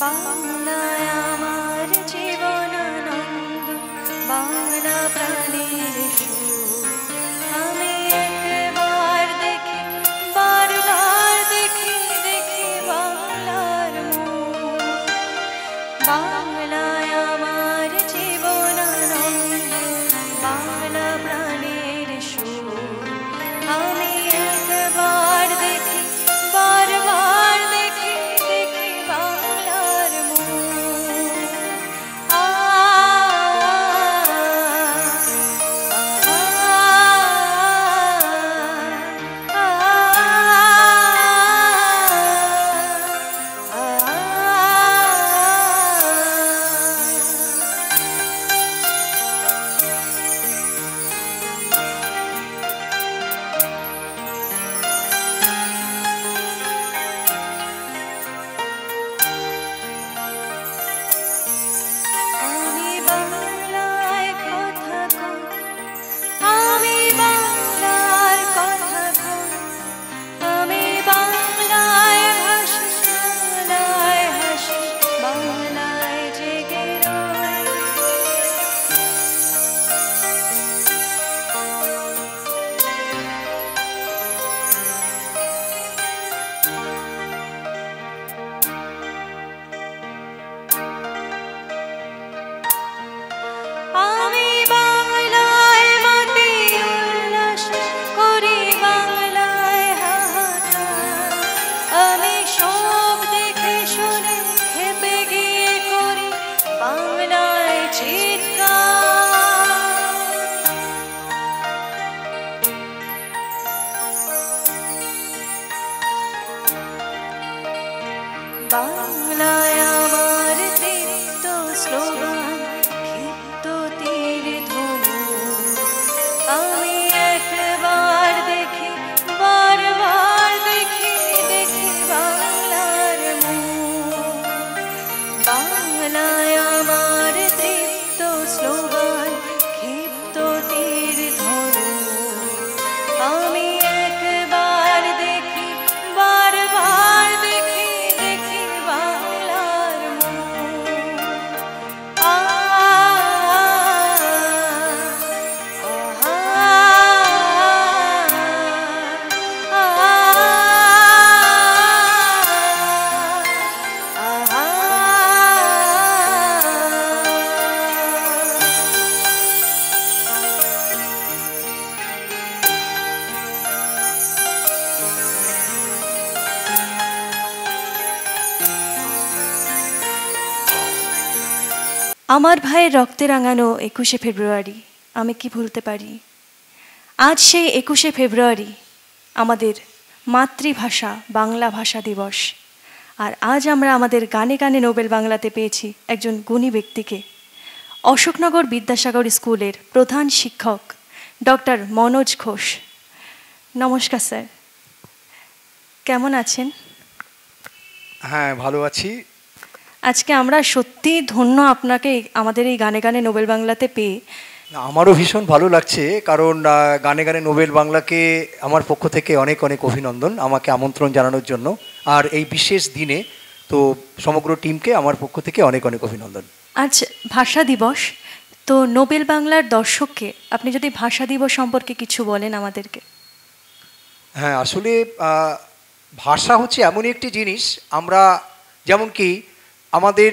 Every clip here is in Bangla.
বাংলায় আমার জীবনানন্দ, বাংলা প্রাণীর সুর। আমি একবার দেখি, বারবার দেখি, দেখি বাংলার মুখ। বাংলায় আমার জীবনানন্দ, বাংলা প্রাণীর সুর। আমি একবার দেখি, বারবার দেখি, দেখি বাংলার মুখ। আমি বাংলায় কথা কই, আমি বাংলার কথা কই, আমি বাংলায় ভাসি, বাংলায় হাসি, বাংলায় জেগে রই। আমি বাংলায় মাতি উল্লাস করি, বাংলায় হাহাকার। আমি সব দেখে শুনে খেপে গিয়ে করি বাংলায় চিৎকার। বাংলায় আমার দীপ্ত স্লোগান, ক্ষিপ্ত তীর ধনু। আমি একবার দেখি, বারবার দেখি, দেখি বাংলার মুখ। বাংলায় আমার দীপ্ত স্লোগান, ক্ষিপ্ত তীর ধনু। আমি একবার দেখি, বারবার দেখি, দেখি বাংলার মুখ। আমার ভাইয়ের রক্তে রাঙানো 21শে ফেব্রুয়ারি আমি কি ভুলতে পারি। আজ সেই 21শে ফেব্রুয়ারি আমাদের মাতৃভাষা বাংলা ভাষা দিবস। আর আজ আমরা আমাদের গানে গানে নোবেল বাংলাতে পেয়েছি একজন গুণী ব্যক্তিকে, অশোকনগর বিদ্যাসাগর স্কুলের প্রধান শিক্ষক ডক্টর মনোজ ঘোষ। নমস্কার স্যার, কেমন আছেন? হ্যাঁ, ভালো আছি। আজকে আমরা সত্যি ধন্য আপনাকে আমাদের এই গানে গানে নোবেল বাংলাতে পেয়ে। আমারও ভীষণ ভালো লাগছে, কারণ গানে গানে নোবেল বাংলাকে আমার পক্ষ থেকে অনেক অনেক অভিনন্দন আমাকে আমন্ত্রণ জানানোর জন্য। আর এই বিশেষ দিনে তো সমগ্র টিমকে আমার পক্ষ থেকে অনেক অনেক অভিনন্দন। আজ ভাষা দিবস, তো নোবেল বাংলার দর্শককে আপনি যদি ভাষা দিবস সম্পর্কে কিছু বলেন আমাদেরকে। হ্যাঁ, আসলে ভাষা হচ্ছে এমন একটি জিনিস, আমরা যেমন কি আমাদের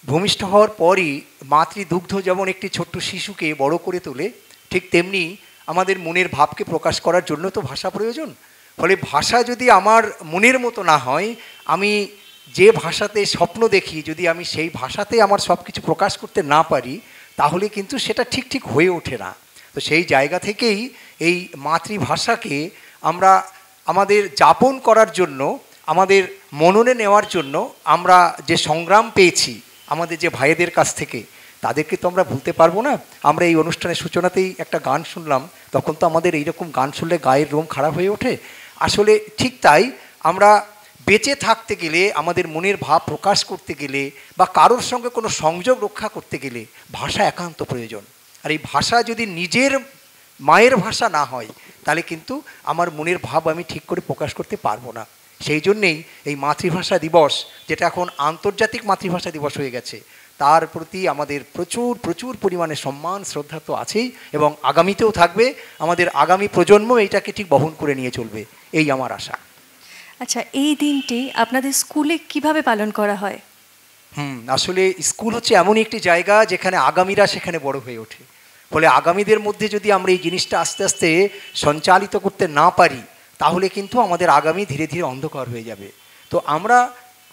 ভূমিষ্ঠ হওয়ার পরই মাতৃদুগ্ধ যেমন একটি ছোট্ট শিশুকে বড় করে তোলে, ঠিক তেমনি আমাদের মনের ভাবকে প্রকাশ করার জন্য তো ভাষা প্রয়োজন। ফলে ভাষা যদি আমার মনের মতো না হয়, আমি যে ভাষাতে স্বপ্ন দেখি, যদি আমি সেই ভাষাতে আমার সব কিছু প্রকাশ করতে না পারি, তাহলে কিন্তু সেটা ঠিক ঠিক হয়ে ওঠে না। তো সেই জায়গা থেকেই এই মাতৃভাষাকে আমরা আমাদের যাপন করার জন্য, আমাদের মননে নেওয়ার জন্য আমরা যে সংগ্রাম পেয়েছি আমাদের যে ভাইদের কাছ থেকে, তাদেরকে তো আমরা ভুলতে পারবো না। আমরা এই অনুষ্ঠানের সূচনাতেই একটা গান শুনলাম, তখন তো আমাদের এইরকম গান শুনলে গায়ের রোম খারাপ হয়ে ওঠে। আসলে ঠিক তাই, আমরা বেঁচে থাকতে গেলে, আমাদের মনের ভাব প্রকাশ করতে গেলে, বা কারোর সঙ্গে কোনো সংযোগ রক্ষা করতে গেলে ভাষা একান্ত প্রয়োজন। আর এই ভাষা যদি নিজের মায়ের ভাষা না হয়, তাহলে কিন্তু আমার মনের ভাব আমি ঠিক করে প্রকাশ করতে পারবো না। সেই জন্যেই এই মাতৃভাষা দিবস, যেটা এখন আন্তর্জাতিক মাতৃভাষা দিবস হয়ে গেছে, তার প্রতি আমাদের প্রচুর প্রচুর পরিমাণে সম্মান শ্রদ্ধা তো আছেই, এবং আগামীতেও থাকবে। আমাদের আগামী প্রজন্ম এইটাকে ঠিক বহন করে নিয়ে চলবে, এই আমার আশা। আচ্ছা, এই দিনটি আপনাদের স্কুলে কিভাবে পালন করা হয়? আসলে স্কুল হচ্ছে এমনই একটি জায়গা যেখানে আগামীরা সেখানে বড় হয়ে ওঠে। ফলে আগামীদের মধ্যে যদি আমরা এই জিনিসটা আস্তে আস্তে সঞ্চালিত করতে না পারি, তাহলে কিন্তু আমাদের আগামী ধীরে ধীরে অন্ধকার হয়ে যাবে। তো আমরা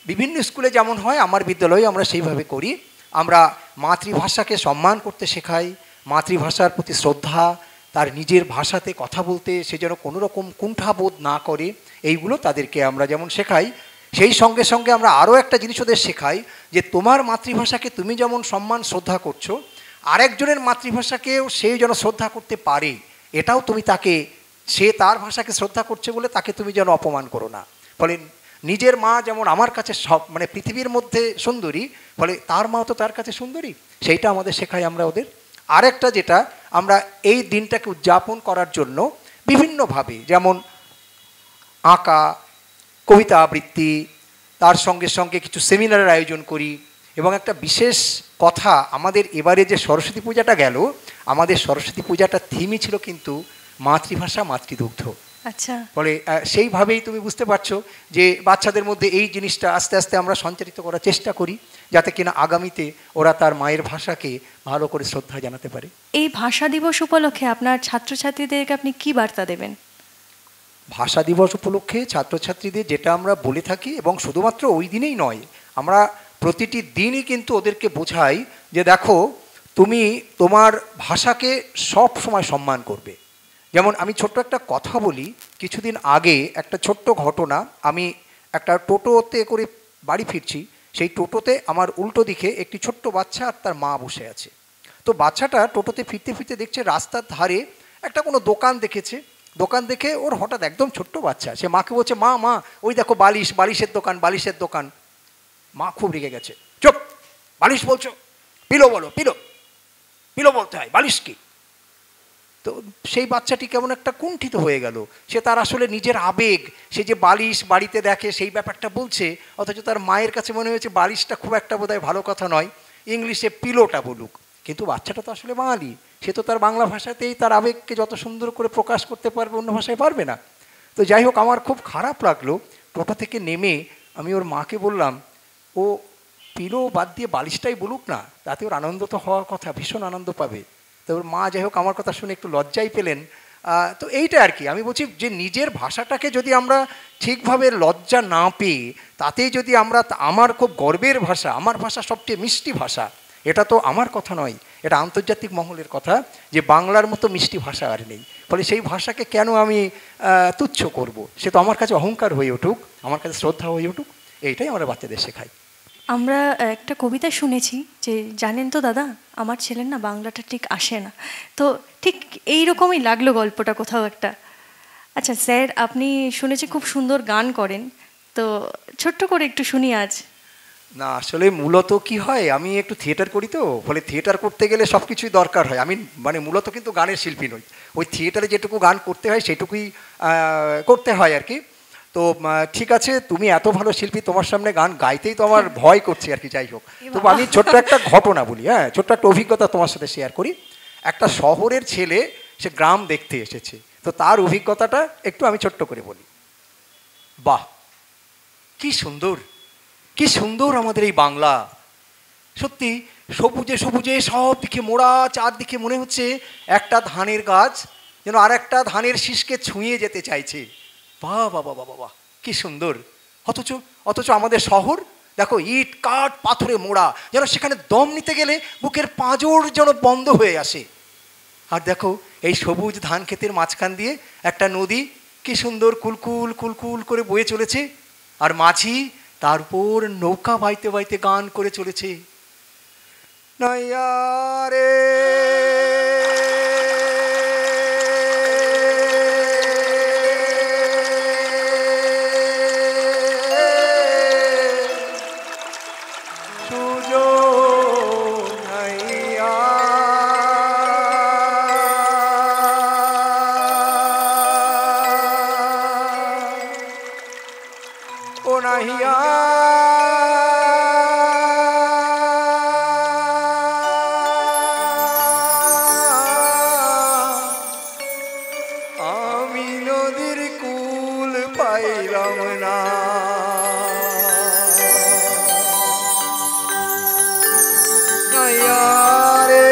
বিভিন্ন স্কুলে যেমন হয়, আমার বিদ্যালয়ে আমরা সেইভাবে করি। আমরা মাতৃভাষাকে সম্মান করতে শেখাই, মাতৃভাষার প্রতি শ্রদ্ধা, তার নিজের ভাষাতে কথা বলতে সে যেন কোনো রকম কুণ্ঠাবোধ না করে, এইগুলো তাদেরকে আমরা যেমন শেখাই। সেই সঙ্গে সঙ্গে আমরা আরও একটা জিনিস ওদের শেখাই, যে তোমার মাতৃভাষাকে তুমি যেমন সম্মান শ্রদ্ধা করছো, আরেকজনের মাতৃভাষাকেও সে যেন শ্রদ্ধা করতে পারে, এটাও তুমি তাকে, সে তার ভাষাকে শ্রদ্ধা করছে বলে তাকে তুমি যেন অপমান করো না। ফলে নিজের মা যেমন আমার কাছে সব, মানে পৃথিবীর মধ্যে সুন্দরী, ফলে তার মাও তো তার কাছে সুন্দরী, সেইটা আমাদের শেখাই আমরা ওদের। আরেকটা যেটা, আমরা এই দিনটাকে উদযাপন করার জন্য বিভিন্নভাবে, যেমন আঁকা, কবিতা আবৃত্তি, তার সঙ্গে সঙ্গে কিছু সেমিনারের আয়োজন করি। এবং একটা বিশেষ কথা, আমাদের এবারে যে সরস্বতী পূজাটা গেল, আমাদের সরস্বতী পূজাটার থিমই ছিল কিন্তু মাতৃভাষা মাতৃদুগ্ধ। আচ্ছা, ফলে সেইভাবেই তুমি বুঝতে পারছো যে বাচ্চাদের মধ্যে এই জিনিসটা আস্তে আস্তে আমরা সঞ্চারিত করার চেষ্টা করি, যাতে কিনা আগামীতে ওরা তার মায়ের ভাষাকে ভালো করে শ্রদ্ধা জানাতে পারে। এই ভাষা দিবস উপলক্ষে আপনার ছাত্রছাত্রীদেরকে আপনি কি বার্তা দেবেন? ভাষা দিবস উপলক্ষে ছাত্রছাত্রীদের যেটা আমরা বলে থাকি, এবং শুধুমাত্র ওই দিনেই নয়, আমরা প্রতিটি দিনই কিন্তু ওদেরকে বোঝাই যে দেখো, তুমি তোমার ভাষাকে সব সময় সম্মান করবে। যেমন আমি ছোট্ট একটা কথা বলি, কিছুদিন আগে একটা ছোট্ট ঘটনা, আমি একটা টোটোতে করে বাড়ি ফিরছি, সেই টোটোতে আমার উল্টো দিকে একটি ছোট্ট বাচ্চা আর তার মা বসে আছে। তো বাচ্চাটা টোটোতে ফিরতে ফিরতে দেখছে রাস্তার ধারে একটা কোনো দোকান দেখেছে, দোকান দেখে ওর হঠাৎ, একদম ছোট্ট বাচ্চা, সে মাকে বলছে, মা মা ওই দেখো বালিশ, বালিশের দোকান, বালিশের দোকান। মা খুব রেগে গেছে, চুপ, বালিশ বলছো, পিলো বলো, পিলো, পিলো বলতে হয়, বালিশ কি? তো সেই বাচ্চাটি কেমন একটা কুণ্ঠিত হয়ে গেল। সে তার আসলে নিজের আবেগ, সে যে বালিশ বাড়িতে দেখে সেই ব্যাপারটা বলছে, অথচ তার মায়ের কাছে মনে হয়েছে বালিশটা খুব একটা বোধহয় ভালো কথা নয়, ইংলিশে পিলোটা বলুক। কিন্তু বাচ্চাটা তো আসলে বাঙালি, সে তো তার বাংলা ভাষাতেই তার আবেগকে যত সুন্দর করে প্রকাশ করতে পারবে, অন্য ভাষায় পারবে না। তো যাই হোক, আমার খুব খারাপ লাগলো। টোটো থেকে নেমে আমি ওর মাকে বললাম, ও পিলো বাদ দিয়ে বালিশটাই বলুক না, তাতে ওর আনন্দ তো হওয়ার কথা, ভীষণ আনন্দ পাবে। তো ওর মা যাই হোক আমার কথা শুনে একটু লজ্জাই পেলেন। তো এইটা আর কি আমি বলছি, যে নিজের ভাষাটাকে যদি আমরা ঠিকভাবে লজ্জা না পেয়ে, তাতেই যদি আমরা, আমার খুব গর্বের ভাষা, আমার ভাষা সবচেয়ে মিষ্টি ভাষা, এটা তো আমার কথা নয়, এটা আন্তর্জাতিক মহলের কথা, যে বাংলার মতো মিষ্টি ভাষা আর নেই। ফলে সেই ভাষাকে কেন আমি তুচ্ছ করব? সে তো আমার কাছে অহংকার হয়ে উঠুক, আমার কাছে শ্রদ্ধা হয়ে উঠুক, এইটাই আমরা বাচ্চাদের শেখাই। আমরা একটা কবিতা শুনেছি যে, জানেন তো দাদা, আমার ছেলের না বাংলাটা ঠিক আসে না। তো ঠিক এইরকমই লাগলো গল্পটা কোথাও একটা। আচ্ছা স্যার, আপনি শুনেছি খুব সুন্দর গান করেন, তো ছোট্ট করে একটু শুনি আজ। না আসলে মূলত কি হয়, আমি একটু থিয়েটার করি তো, ফলে থিয়েটার করতে গেলে সব কিছুই দরকার হয়। আমি মানে মূলত কিন্তু গানের শিল্পী নই, ওই থিয়েটারে যেটুকু গান করতে হয় সেটুকুই করতে হয় আর কি। তো ঠিক আছে, তুমি এত ভালো শিল্পী, তোমার সামনে গান গাইতেই তো আমার ভয় করছে আর কি। যাই হোক, তো আমি ছোট্ট একটা ঘটনা বলি, হ্যাঁ, ছোট্ট একটা অভিজ্ঞতা তোমার সাথে শেয়ার করি। একটা শহরের ছেলে, সে গ্রাম দেখতে এসেছে, তো তার অভিজ্ঞতাটা একটু আমি ছোট্ট করে বলি। বাহ, কি সুন্দর, কি সুন্দর আমাদের এই বাংলা, সত্যি সবুজে সবুজে সব দিকে মোড়া, চারদিকে মনে হচ্ছে একটা ধানের গাছ যেন আর একটা ধানের শীষকে ছুঁয়ে যেতে চাইছে। বাহ বাহ বাহ বাহ বাহ, কি সুন্দর। অথচ অথচ আমাদের শহর দেখো, ইট কাঠ পাথরে মোড়া, যেন সেখানে দম নিতে গেলে বুকের পাঁজর যেন বন্ধ হয়ে আসে। আর দেখো এই সবুজ ধান ক্ষেতের মাঝখান দিয়ে একটা নদী কি সুন্দর কুলকুল কুলকুল করে বয়ে চলেছে, আর মাঝি তার উপর নৌকা বাইতে বাইতে গান করে চলেছে। নয়া রে আমি নদীর কুল পাইলাম না, রে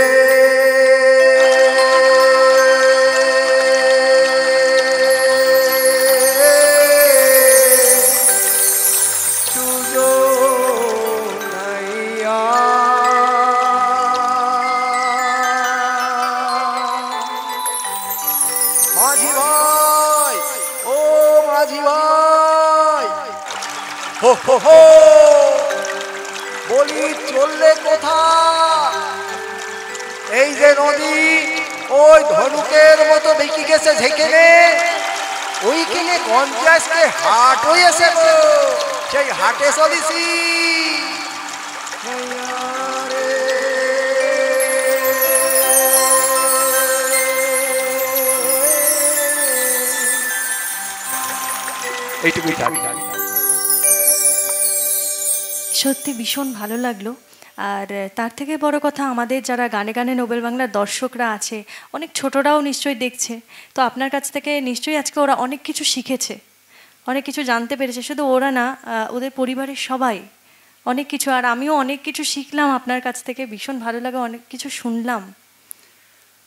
মাঝি ভাই, ও মাঝি ভাই, হো হো হো, বলি চললে কোথায়? এই যে নদী ওই ধনুকের মতো বেঁকে গেছে যেখানে, ওইখানে গঞ্জাসকে হাট হয়েছে গো, সেই হাটে চলিছি। এইটুকুই থাক। সত্যি ভীষণ ভালো লাগলো। আর তার থেকে বড় কথা, আমাদের যারা গানে গানে নোবেল বাংলার দর্শকরা আছে, অনেক ছোটরাও নিশ্চয়ই দেখছে, তো আপনার কাছ থেকে নিশ্চয়ই আজকে ওরা অনেক কিছু শিখেছে, অনেক কিছু জানতে পেরেছে। শুধু ওরা না, ওদের পরিবারের সবাই অনেক কিছু, আর আমিও অনেক কিছু শিখলাম আপনার কাছ থেকে, ভীষণ ভালো লাগে, অনেক কিছু শুনলাম।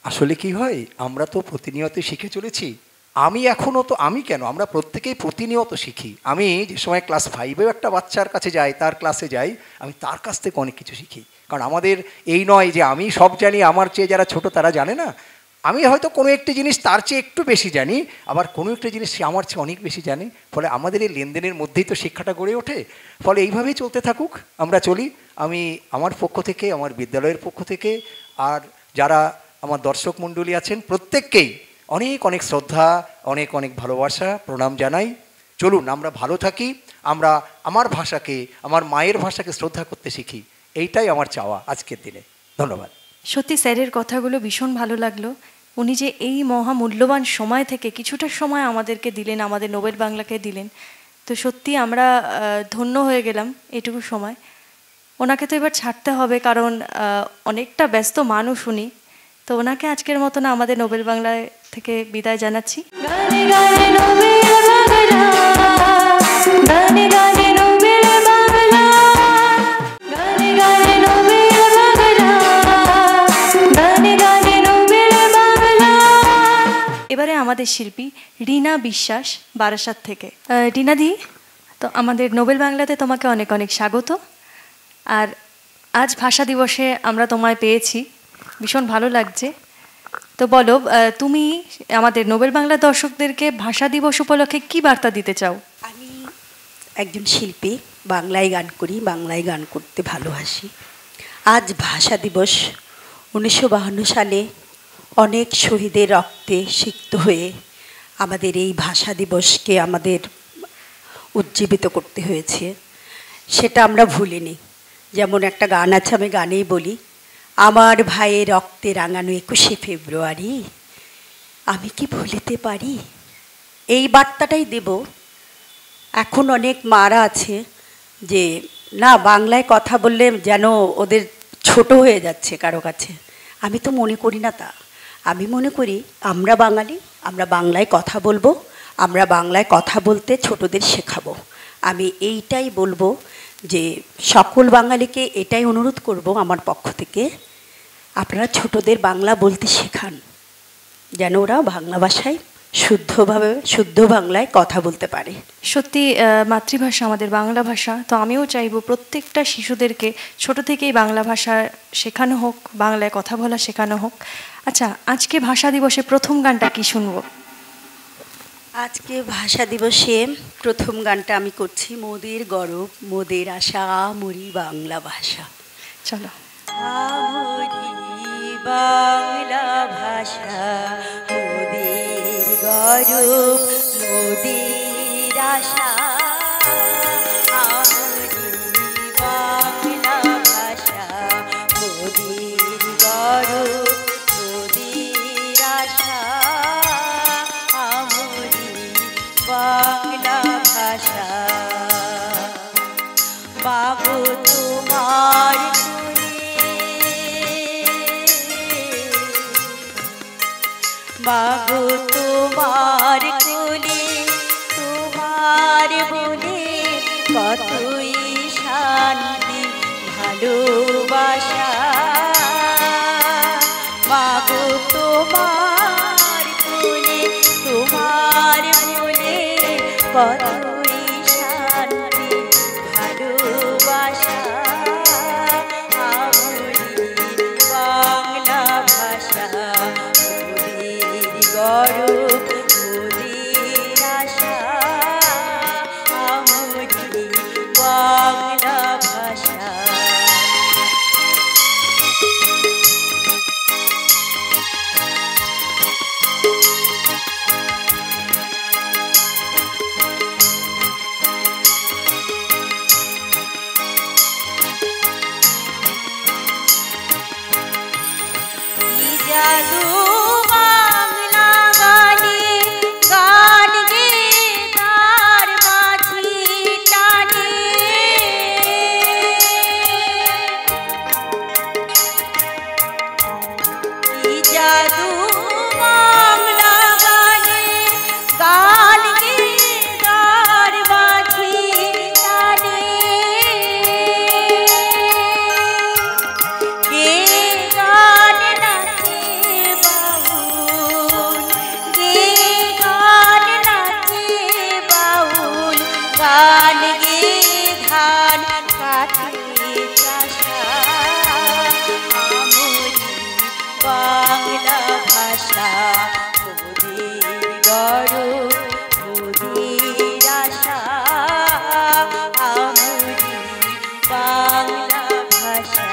আসলে কি হয়, আমরা তো প্রতিনিয়ত শিখে চলেছি। আমি এখনও তো, আমি কেন, আমরা প্রত্যেকেই প্রতিনিয়ত শিখি। আমি যে সময় ক্লাস 5-এও একটা বাচ্চার কাছে যাই, তার ক্লাসে যাই, আমি তার কাছ থেকে অনেক কিছু শিখি। কারণ আমাদের এই নয় যে আমি সব জানি, আমার চেয়ে যারা ছোট তারা জানে না। আমি হয়তো কোনো একটি জিনিস তার চেয়ে একটু বেশি জানি, আবার কোনো একটা জিনিস সে আমার চেয়ে অনেক বেশি জানে। ফলে আমাদের এই লেনদেনের মধ্যেই তো শিক্ষাটা গড়ে ওঠে। ফলে এইভাবেই চলতে থাকুক, আমরা চলি। আমি আমার পক্ষ থেকে, আমার বিদ্যালয়ের পক্ষ থেকে, আর যারা আমার দর্শক মণ্ডলী আছেন প্রত্যেককেই অনেক অনেক শ্রদ্ধা, অনেক অনেক ভালোবাসা, প্রণাম জানাই। চলুন আমরা ভালো থাকি, আমরা আমার ভাষাকে, আমার মায়ের ভাষাকে শ্রদ্ধা করতে শিখি, এইটাই আমার চাওয়া আজকের দিনে। ধন্যবাদ। সত্যি স্যারের কথাগুলো ভীষণ ভালো লাগলো। উনি যে এই মহামূল্যবান সময় থেকে কিছুটা সময় আমাদেরকে দিলেন, আমাদের নোবেল বাংলাকে দিলেন, তো সত্যি আমরা ধন্য হয়ে গেলাম এটুকু সময়। ওনাকে তো এবার ছাড়তে হবে, কারণ অনেকটা ব্যস্ত মানুষ উনি। তো ওনাকে আজকের মতো না আমাদের নোবেল বাংলায় থেকে বিদায় জানাচ্ছি। গানে গানে নোবেল বাংলা, গানে গানে নোবেল বাংলা, গানে গানে নোবেল বাংলা, গানে গানে নোবেল বাংলা। এবারে আমাদের শিল্পী রীনা বিশ্বাস, বারাসাত থেকে। রীনা দি, তো আমাদের নোবেল বাংলাতে তোমাকে অনেক অনেক স্বাগত। আর আজ ভাষা দিবসে আমরা তোমায় পেয়েছি, ভীষণ ভালো লাগছে। তো বলো, তুমি আমাদের নোবেল বাংলা দর্শকদেরকে ভাষা দিবস উপলক্ষে কি বার্তা দিতে চাও? আমি একজন শিল্পী, বাংলায় গান করি, বাংলায় গান করতে ভালোবাসি। আজ ভাষা দিবস। 1952 সালে অনেক শহীদের রক্তে সিক্ত হয়ে আমাদের এই ভাষা দিবসকে আমাদের উজ্জীবিত করতে হয়েছে। সেটা আমরা ভুলিনি। যেমন একটা গান আছে, আমি গানেই বলি, আমার ভাইয়ের রক্তে রাঙানো 21শে ফেব্রুয়ারি আমি কি ভুলিতে পারি। এই বার্তাটাই দেব। এখন অনেক মারা আছে যে না, বাংলায় কথা বললে যেন ওদের ছোট হয়ে যাচ্ছে কারো কাছে। আমি তো মনে করি না তা। আমি মনে করি আমরা বাঙালি, আমরা বাংলায় কথা বলবো, আমরা বাংলায় কথা বলতে ছোটদের শেখাবো। আমি এইটাই বলবো যে সকল বাঙালিকে এটাই অনুরোধ করব আমার পক্ষ থেকে, আপনারা ছোটদের বাংলা বলতে শেখান, যেন ওরা বাংলা ভাষায় শুদ্ধভাবে শুদ্ধ বাংলায় কথা বলতে পারে। সত্যি মাতৃভাষা আমাদের বাংলা ভাষা, তো আমিও চাইবো প্রত্যেকটা শিশুদেরকে ছোট থেকেই বাংলা ভাষা শেখানো হোক, বাংলায় কথা বলা শেখানো হোক। আচ্ছা, আজকে ভাষা দিবসে প্রথম গানটা কি শুনবো? আজকে ভাষা দিবসে প্রথম গানটা আমি করছি মোদের গরব মোদের আশা আমরি বাংলা ভাষা। চলো। আমরি বাংলা ভাষা মোদের গরব মোদের আশা, আমরি বাংলা ভাষা মোদের গরব মোদের আশা, আমরি বাংলা ভাষা। বাবু তোমার বাবু তোমার কোলে তোমার বলে কতই শান্তি ভালোবাসা, বাবু তোমার কোলে তোমার বলে কতই শান্তি ভালোবাসা, আমরি বাংলা ভাষা গরব মোদের আশা, আমরি বাংলা ভাষা। জাদু বাংলা ভাষা মোদের গরব মোদের আশা, আমরি বাংলা ভাষা।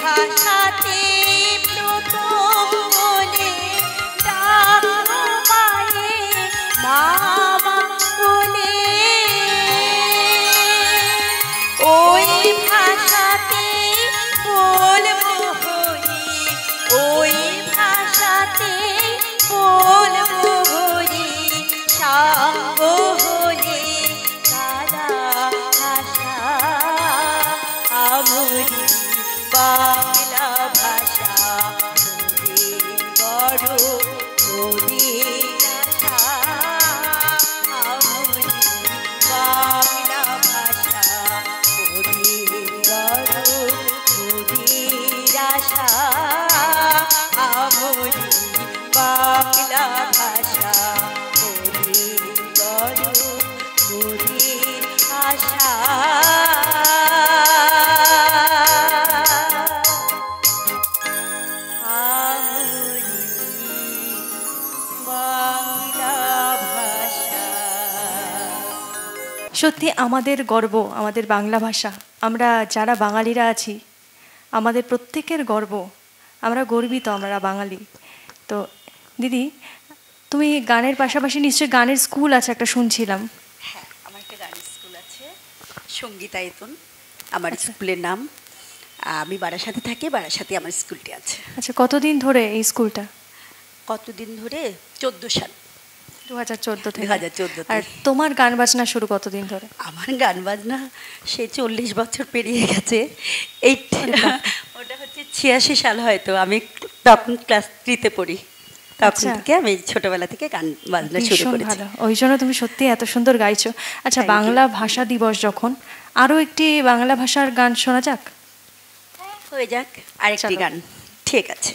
ভাষাতে প্রথম বলে ডাকো মায়ে মামা বলে, ওই ভাষাতে বলবো হরি, ওই ভাষাতে বলবো হরি, সাঙ্গ হলে সারা ভাষা, আমরি বাংলা ভাষা মোদের গরব মোদের আশা, আমরি বাংলা ভাষা মোদের গরব মোদের আশা, আমরি বাংলা ভাষা মোদের গর্ব মোদের আশা সত্যি আমাদের গর্ব আমাদের বাংলা ভাষা। আমরা যারা বাঙালিরা আছি আমাদের প্রত্যেকের গর্ব, আমরা গর্বিত, আমরা বাঙালি। তো দিদি, তুমি গানের পাশাপাশি নিশ্চয়ই গানের স্কুল আছে একটা শুনছিলাম। হ্যাঁ, আমার একটা গানের স্কুল আছে, সঙ্গীতায়তন আমার স্কুলের নাম। আমি বারাসাতে থাকি, বারাসাতে আমার স্কুলটি আছে। আচ্ছা, কতদিন ধরে এই স্কুলটা? কতদিন ধরে? 14 সাল, 2014 থেকে। 2014। আর তোমার গান বাজনা শুরু কতদিন ধরে? আমার গান বাজনা সে 40 বছর পেরিয়ে গেছে। ওটা হচ্ছে 86 সাল হয়তো, আমি তখন ক্লাস 3-তে পড়ি। তখন থেকে আমি ছোটবেলা থেকে গান বাজনা শুরু করেছি। ওই জন্য তুমি সত্যি এত সুন্দর গাইছো। আচ্ছা, বাংলা ভাষা দিবস যখন, আরও একটি বাংলা ভাষার গান শোনা যাক। হয়ে যাক আরেকটি গান, ঠিক আছে।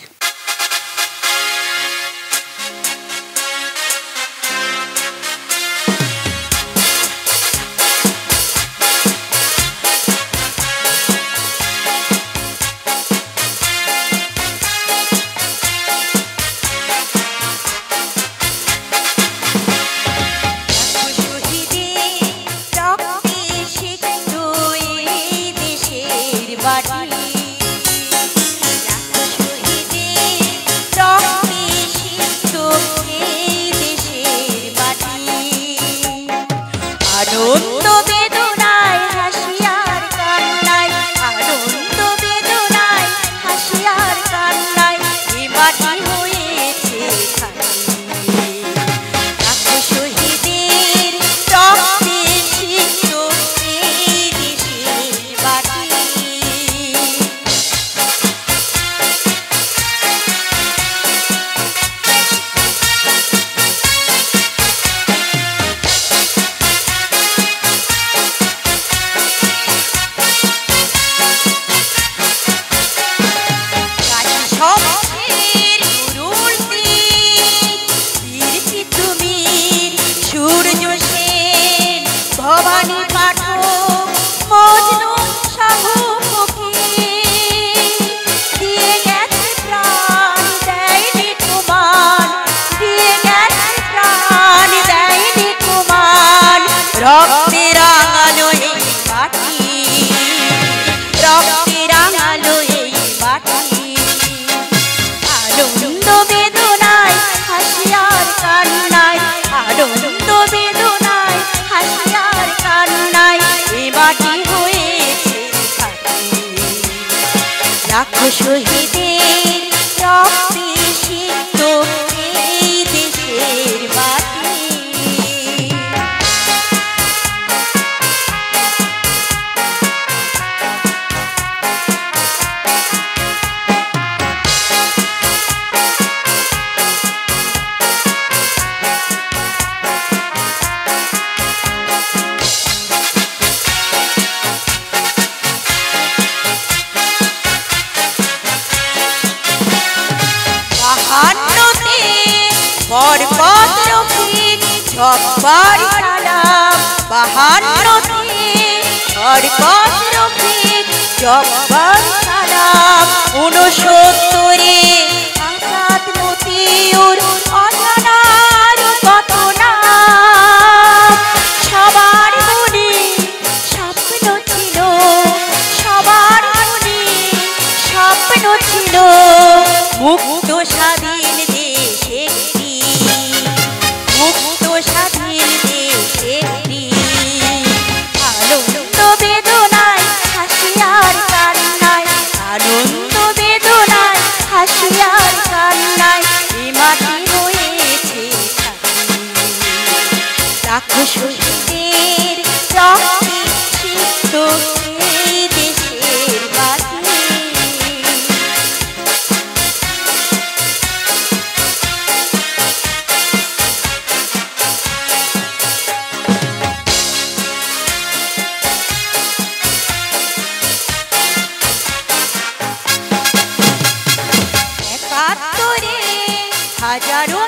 শহীদের রক্তে সিক্ত এই দেশের মাটি। বরপদ রফিক জব্বার সালাম, বাহান্নতে বরপদ রফিক জব্বার সালাম, 69-এ আসাদ মতিউর অজানার কত নাম। সবার মনে স্বপ্ন ছিল, সবার মনে স্বপ্ন ছিল মুক্ত স্বাধীন দেশে, মুক্ত স্বাধীন দেশে। আনন্দ বেদনায় হাসি আর কান্নায়, আনন্দ বেদনায় হাসি আর কান্নায় এ মাটি হয়েছে লাখো শহীদের রক্তে সিক্ত এই দেশের মাটি। হাজারো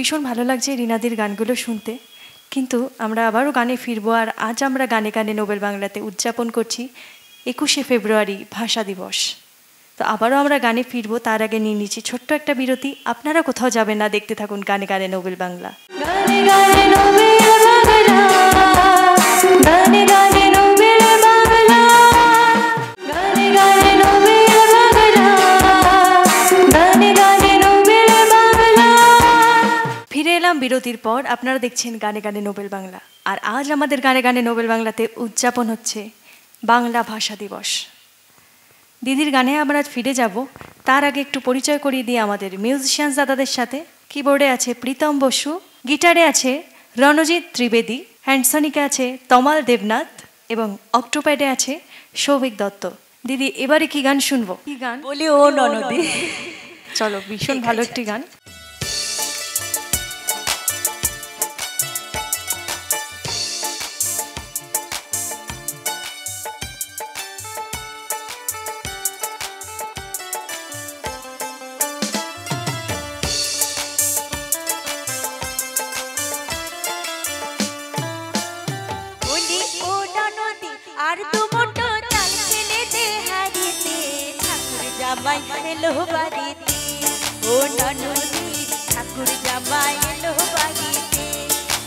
ভীষণ ভালো লাগছে রিনাদির গানগুলো শুনতে। কিন্তু আমরা আবারও গানে ফিরবো, আর আজ আমরা গানে গানে নোবেল বাংলাতে উদযাপন করছি 21শে ফেব্রুয়ারি ভাষা দিবস। তো আবারও আমরা গানে ফিরবো, তার আগে নিয়ে নিচ্ছি ছোট্ট একটা বিরতি। আপনারা কোথাও যাবেন না, দেখতে থাকুন গানে গানে নোবেল বাংলা। গানে গানে নোবেল বাংলা, গানে গানে নোবেল বাংলা, গানে গানে নোবেল বাংলা, গানে গানে নোবেল বাংলা। ফিরে এলাম বিরতির পর। আপনারা দেখছেন গানে গানে নোবেল বাংলা, আর আজ আমাদের গানে গানে নোবেল বাংলাতে উদযাপন হচ্ছে বাংলা ভাষা দিবস। দিদির গানে আমরা ফিরে যাব, তার আগে একটু পরিচয় করিয়ে দিই আমাদের মিউজিশিয়ানস দাদাদের সাথে। কিবোর্ডে আছে প্রীতম বসু, গিটারে আছে রণজিৎ ত্রিবেদী, হ্যান্ডসনিকে আছে তমাল দেবনাথ এবং অক্টোপ্যাডে আছে সৌভিক দত্ত। দিদি এবারে কি গান শুনবো? কি গান? বলি ও ননদি। চলো, ভীষণ ভালো একটি গান। আর দুমুঠো চাল ফেলে দে হারিতে, ঠাকুর জামাই এলো বাড়িতে। ও ননদি ঠাকুর জামাই এলো বাড়িতে,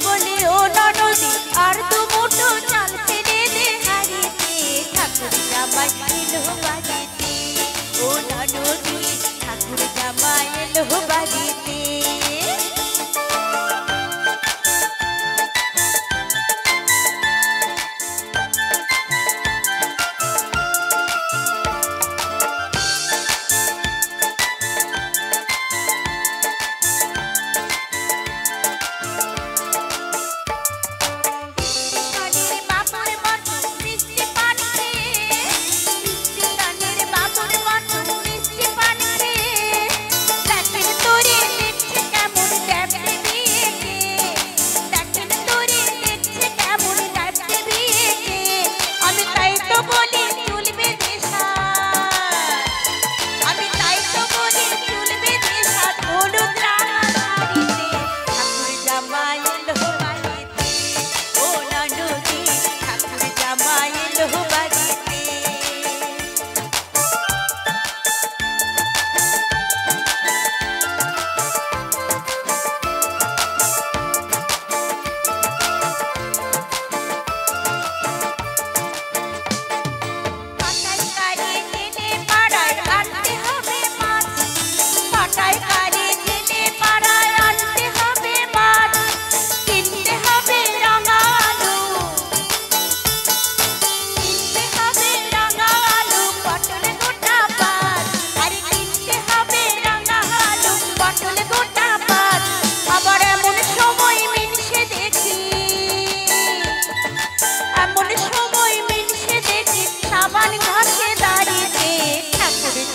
বলি ও ননদি আর দুমুঠো চাল ফেলে দে হারিতে, ঠাকুর জামাই এলো বাড়িতে। ও ননদি ঠাকুর জামাই এলো বাড়িতে।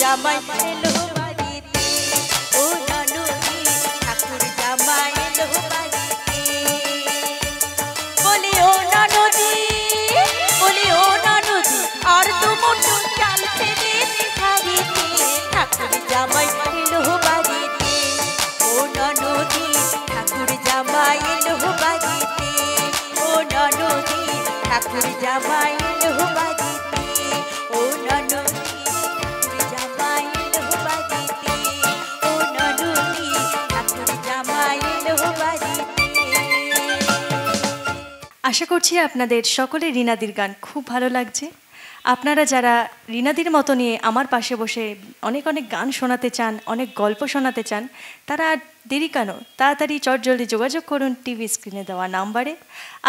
জামাই এলো বাড়িতে, ও ননদি ঠাকুর জামাই এলো বাড়িতে। বলি ও ননদি, বলি ও ননদি আর দুমুঠো চাল ফেলে দে হারিতে, ঠাকুর জামাই এলো বাড়িতে। ও ননদি ঠাকুর জামাই এলো বাড়িতে, ও ননদি ঠাকুর জামাই এলো বাড়িতে। ও ননদি আশা করছি আপনাদের সকলে রিনাদির গান খুব ভালো লাগছে। আপনারা যারা রিনাদির মতো নিয়ে আমার পাশে বসে অনেক অনেক গান শোনাতে চান, অনেক গল্প শোনাতে চান, তারা দেরি কেন, তাড়াতাড়ি চটজলদি যোগাযোগ করুন টিভি স্ক্রিনে দেওয়া নাম্বারে।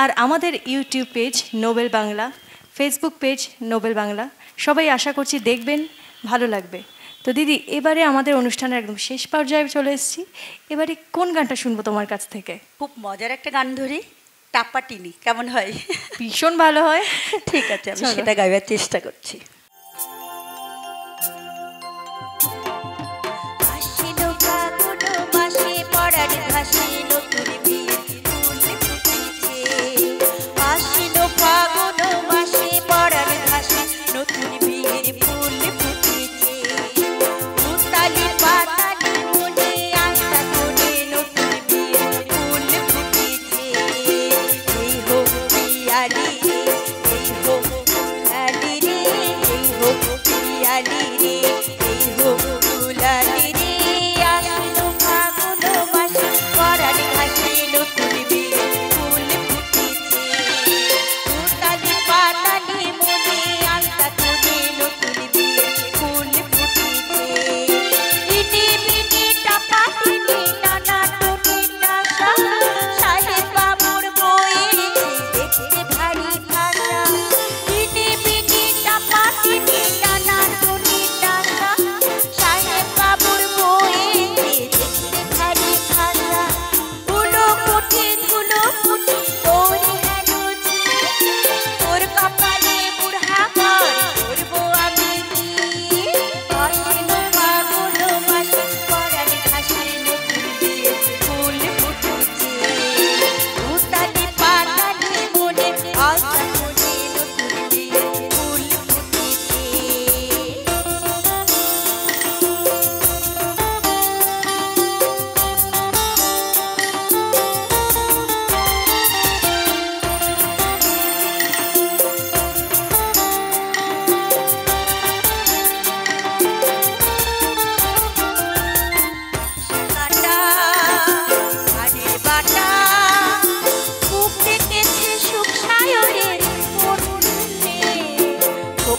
আর আমাদের YouTube page Nobel Bangla, Facebook page Nobel Bangla, সবাই আশা করছি দেখবেন, ভালো লাগবে। তো দিদি, এবারে আমাদের অনুষ্ঠানের একদম শেষ পর্যায়ে চলে এসেছি। এবারে কোন গানটা শুনবো তোমার কাছ থেকে? খুব মজার একটা গান ধরি, টাপাটিনি, কেমন হয়? ভীষণ ভালো হয়। ঠিক আছে, আমি সেটা গাইবার চেষ্টা করছি। নতুন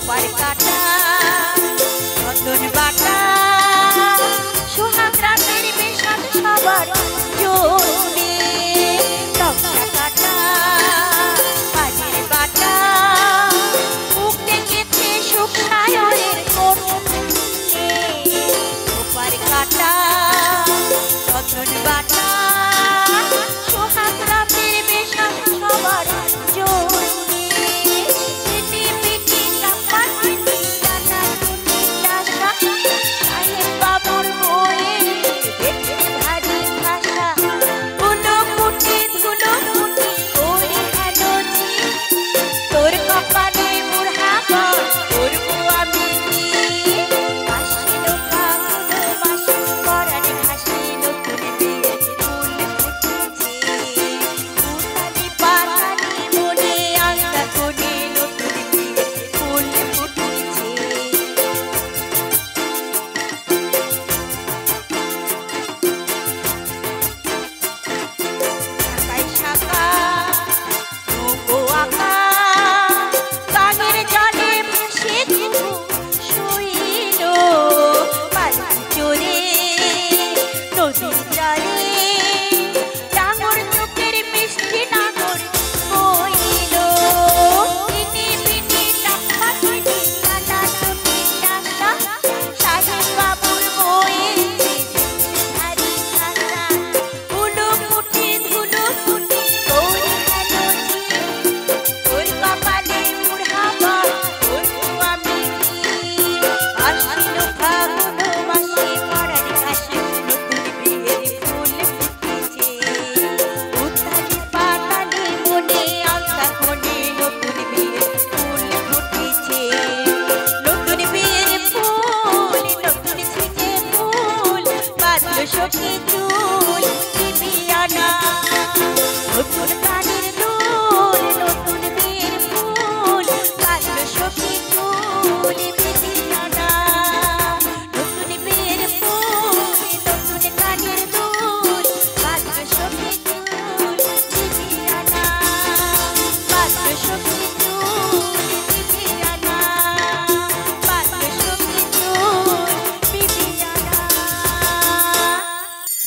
কোপার কাটা চন্দন বাটা সোহাগ রাতের বেশাদ সবার জন্যে লঙ্কা কাটা বাজির বাটা মুখ দেখেছে সুখ সায়রের কোণে কোপার কাটা চন্দন বাটা সোহাগ রাতের বেশাদ সবার জন্যে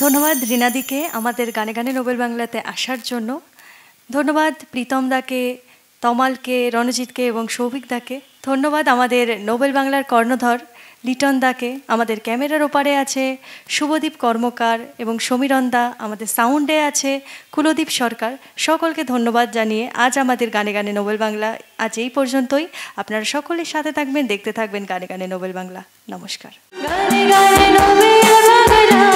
ধন্যবাদ রিনাদিকে আমাদের গানে গানে নোবেল বাংলাতে আসার জন্য। ধন্যবাদ প্রীতম দাকে, তমালকে, রণজিৎকে এবং সৌভিক দাকে। ধন্যবাদ আমাদের নোবেল বাংলার কর্ণধর লিটন দাকে। আমাদের ক্যামেরার ওপারে আছে শুভদীপ কর্মকার এবং সমীরণ দা। আমাদের সাউন্ডে আছে কুলদীপ সরকার। সকলকে ধন্যবাদ জানিয়ে আজ আমাদের গানে গানে নোবেল বাংলা আজ এই পর্যন্তই। আপনারা সকলের সাথে থাকবেন, দেখতে থাকবেন গানে গানে নোবেল বাংলা। নমস্কার। গানে গানে নোবেল বাংলা।